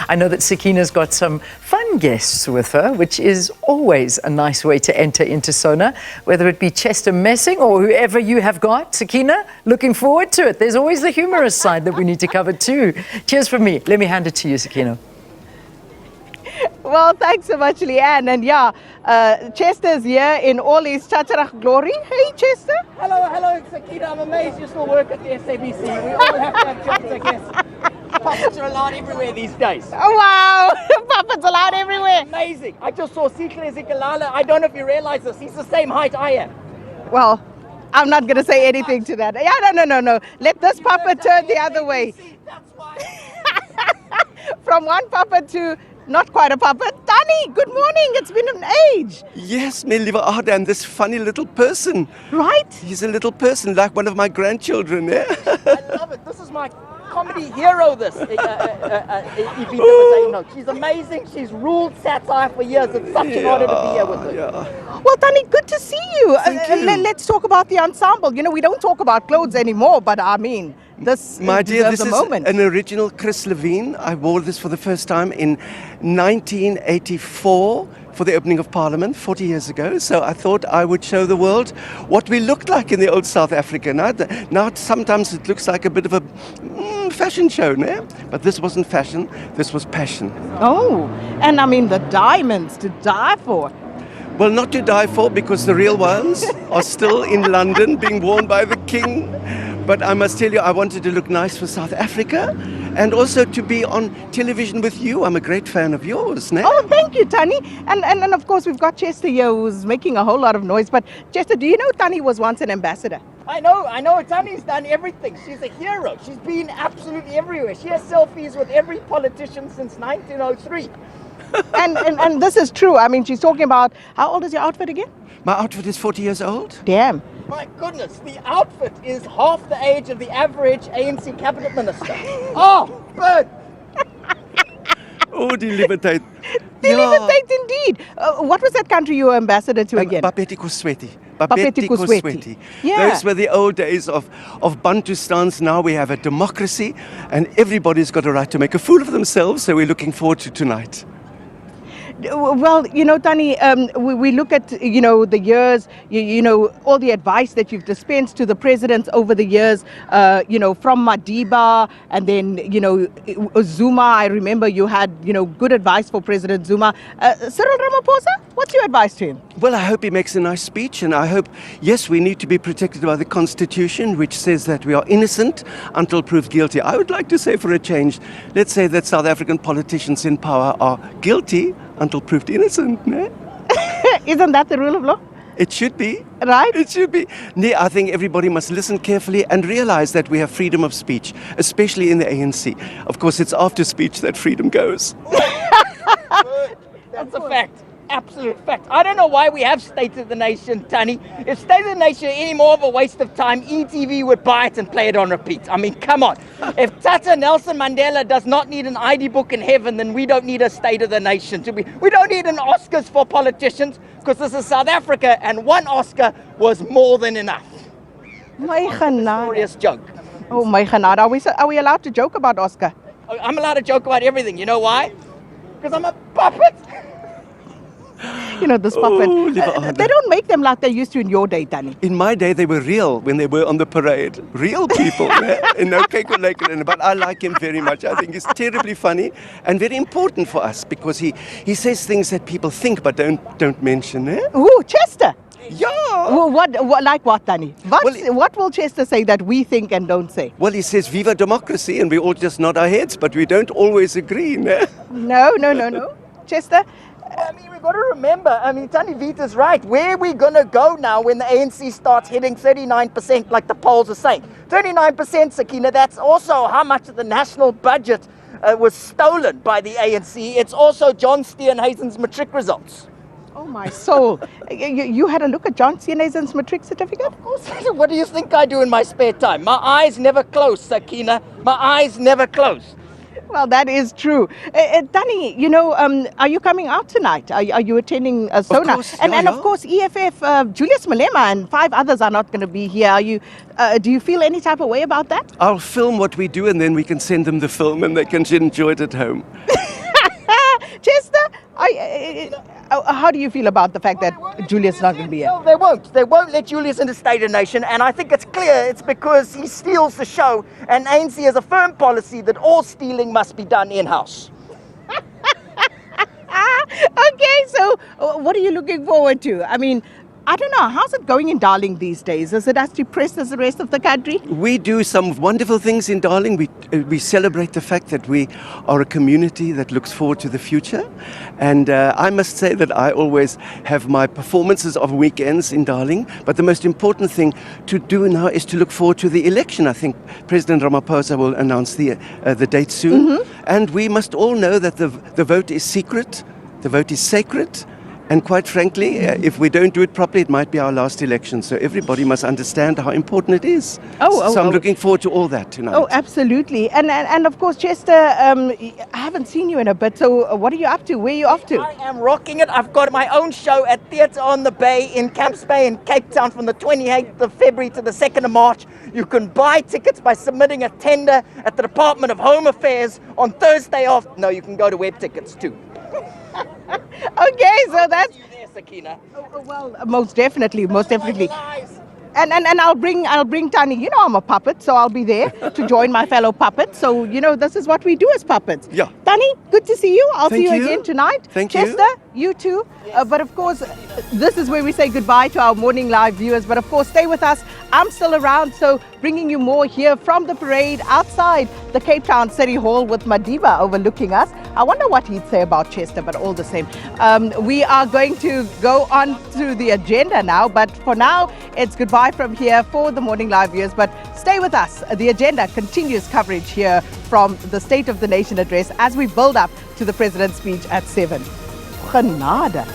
I know that Sakina's got some fun guests with her, which is always a nice way to enter into Sona, whether it be Chester Messing or whoever you have got. Sakina, looking forward to it. There's always the humorous side that we need to cover too. Cheers from me. Let me hand it to you, Sakina. Well, thanks so much, Leanne. And yeah, Chester's here in all his chacharach glory. Hey, Chester. Hello, Sakina. I'm amazed you still work at the SABC. We all have to have jobs, I guess. Puppets are allowed everywhere these days. Oh, wow. Puppets allowed everywhere. Amazing. I just saw Sihle Zikalala. I don't know if you realize this. He's the same height I am. Well, I'm not going to say anything to that. Yeah, no. Let this puppet turn the other way. That's why. From one puppet to not quite a puppet. Tanie, good morning. It's been an age. Yes, my lieve Ada, and this funny little person. Right? He's a little person, like one of my grandchildren. Eh? I love it. This is my comedy hero, this. Evita was saying, no, she's amazing. She's ruled satire for years. It's such an honor to be here with her. Yeah. Well, Tanie, good to see you. Thank you. Let's talk about the ensemble. You know, we don't talk about clothes anymore, but I mean, this My dear, deserves this a is moment. an original Chris Levine. I wore this for the first time in 1984 for the opening of Parliament 40 years ago. So I thought I would show the world what we looked like in the old South Africa. Now sometimes it looks like a bit of a fashion show, no? But this wasn't fashion, this was passion. Oh, and I mean the diamonds to die for. Well, not to die for, because the real ones are still in London being worn by the king. But I must tell you, I wanted to look nice for South Africa and also to be on television with you. I'm a great fan of yours, ne? Oh, thank you, Tanie. And of course, we've got Chester here who's making a whole lot of noise. But Chester, do you know Tanie was once an ambassador? I know. Tanie's done everything. She's a hero. She's been absolutely everywhere. She has selfies with every politician since 1903. and this is true. I mean, she's talking about, how old is your outfit again? My outfit is 40 years old. Damn. My goodness, the outfit is half the age of the average ANC cabinet minister. Oh, bird! Oh, deliberate. Deliberate indeed. What was that country you were ambassador to again? Bapeti Kusweti. Yeah. Those were the old days of Bantustans. Now we have a democracy and everybody's got a right to make a fool of themselves. So we're looking forward to tonight. Well, you know, Tanie, we look at, you know, the years, you know, all the advice that you've dispensed to the presidents over the years, you know, from Madiba and then, you know, Zuma. I remember you had, you know, good advice for President Zuma. Cyril Ramaphosa, what's your advice to him? Well, I hope he makes a nice speech, and I hope, yes, we need to be protected by the Constitution, which says that we are innocent until proved guilty. I would like to say, for a change, let's say that South African politicians in power are guilty until proved innocent, ne? Isn't that the rule of law? It should be. Right? It should be. Nee, I think everybody must listen carefully and realize that we have freedom of speech, especially in the ANC. Of course, it's after speech that freedom goes. That's a fact. Absolute fact. I don't know why we have State of the Nation, Tanie. If State of the Nation any more of a waste of time, ETV would buy it and play it on repeat. I mean, come on. If Tata Nelson Mandela does not need an ID book in heaven, then we don't need a State of the Nation. We don't need an Oscars for politicians, because this is South Africa and one Oscar was more than enough. My genade. Glorious joke. Oh, my genade. Are we allowed to joke about Oscar? I'm allowed to joke about everything. You know why? Because I'm a puppet. You know, this puppet. Oh, They don't make them like they used to in your day, Tanie. In my day, they were real when they were on the parade. Real people. And no kekulaken. But I like him very much. I think he's terribly funny and very important for us because he says things that people think but don't mention. Eh? Ooh, Chester. Yeah. Well, what like what, Tanie? What will Chester say that we think and don't say? Well, he says, "Viva democracy," and we all just nod our heads, but we don't always agree. Ne? No. Chester? I mean, we've got to remember, Tanie Vita's right. Where are we going to go now when the ANC starts hitting 39%, like the polls are saying? 39%, Sakina, that's also how much of the national budget was stolen by the ANC. It's also John Steenhuisen's matric results. Oh, my soul. You had a look at John Steenhuisen's matric certificate? Of course. What do you think I do in my spare time? My eyes never close, Sakina. My eyes never close. Well, that is true. Tanie, are you coming out tonight? Are you attending Sona? course, and yeah, and of yeah. course, EFF, Julius Malema and 5 others are not going to be here. Do you feel any type of way about that? I'll film what we do and then we can send them the film and they can enjoy it at home. Chester, how do you feel about the fact that Julius is not going to be here? No, they won't. They won't let Julius into State of Nation, and I think it's clear it's because he steals the show, and ANC has a firm policy that all stealing must be done in-house. Okay, so what are you looking forward to? I mean, I don't know, how's it going in Darling these days? Is it as depressed as the rest of the country? We do some wonderful things in Darling. We celebrate the fact that we are a community that looks forward to the future. And I must say that I always have my performances of weekends in Darling. But the most important thing to do now is to look forward to the election. I think President Ramaphosa will announce the date soon. Mm-hmm. And we must all know that the vote is secret, the vote is sacred. And quite frankly, if we don't do it properly, it might be our last election. So everybody must understand how important it is. So I'm looking forward to all that tonight. Oh, absolutely. And of course, Chester, I haven't seen you in a bit. So what are you up to? Where are you off to? I am rocking it. I've got my own show at Theatre on the Bay in Camps Bay in Cape Town from the 28th of February to the 2nd of March. You can buy tickets by submitting a tender at the Department of Home Affairs on Thursday off. No, you can go to web tickets too. Okay, so that's... You there, Sakina? Well, most definitely. And I'll bring Tanie. You know I'm a puppet, so I'll be there to join my fellow puppets. So, this is what we do as puppets. Yeah. Tanie, good to see you. I'll see Thank you you. again tonight. Thank you. Chester, you too. But of course, this is where we say goodbye to our morning live viewers. But of course, stay with us. I'm still around, so bringing you more here from the parade outside the Cape Town City Hall with Madiba overlooking us. I wonder what he'd say about Chester, but all the same. We are going to go on to the agenda now, but for now, it's goodbye from here for the morning live viewers. But stay with us. The agenda continues coverage here from the State of the Nation address as we build up to the President's speech at 7. Genade.